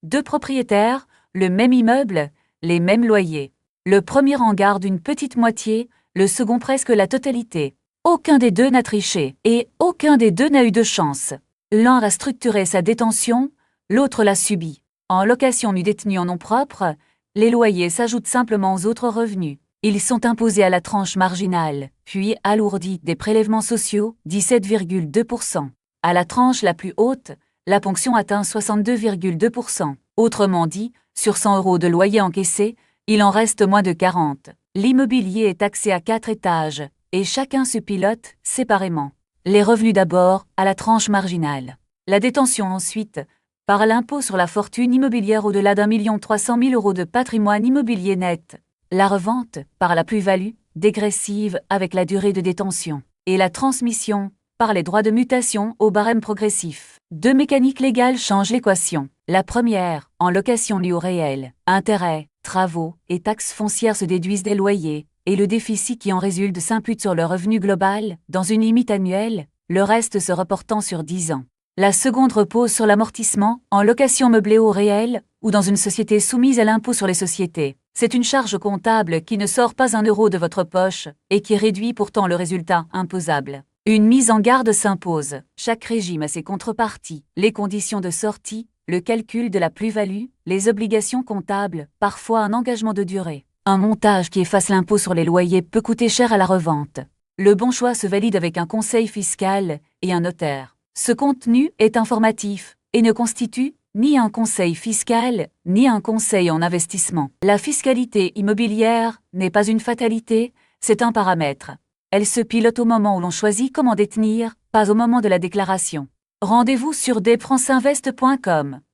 Deux propriétaires, le même immeuble, les mêmes loyers. Le premier en garde une petite moitié, le second presque la totalité. Aucun des deux n'a triché, et aucun des deux n'a eu de chance. L'un a structuré sa détention, l'autre l'a subie. En location nu détenue en nom propre, les loyers s'ajoutent simplement aux autres revenus. Ils sont imposés à la tranche marginale, puis alourdis des prélèvements sociaux, 17,2%. À la tranche la plus haute, la ponction atteint 62,2%. Autrement dit, sur 100 € de loyer encaissé, il en reste moins de 40. L'immobilier est taxé à 4 étages, et chacun se pilote séparément. Les revenus d'abord, à la tranche marginale. La détention ensuite, par l'impôt sur la fortune immobilière au-delà d'1,3 million de patrimoine immobilier net. La revente, par la plus-value, dégressive avec la durée de détention. Et la transmission, par les droits de mutation au barème progressif. Deux mécaniques légales changent l'équation. La première, en location nue au réel, intérêts, travaux et taxes foncières se déduisent des loyers, et le déficit qui en résulte s'impute sur le revenu global, dans une limite annuelle, le reste se reportant sur 10 ans. La seconde repose sur l'amortissement, en location meublée au réel, ou dans une société soumise à l'impôt sur les sociétés. C'est une charge comptable qui ne sort pas 1 € de votre poche, et qui réduit pourtant le résultat imposable. Une mise en garde s'impose. Chaque régime a ses contreparties, les conditions de sortie, le calcul de la plus-value, les obligations comptables, parfois un engagement de durée. Un montage qui efface l'impôt sur les loyers peut coûter cher à la revente. Le bon choix se valide avec un conseil fiscal et un notaire. Ce contenu est informatif et ne constitue ni un conseil fiscal, ni un conseil en investissement. La fiscalité immobilière n'est pas une fatalité, c'est un paramètre. Elle se pilote au moment où l'on choisit comment détenir, pas au moment de la déclaration. Rendez-vous sur deprancesinvest.com.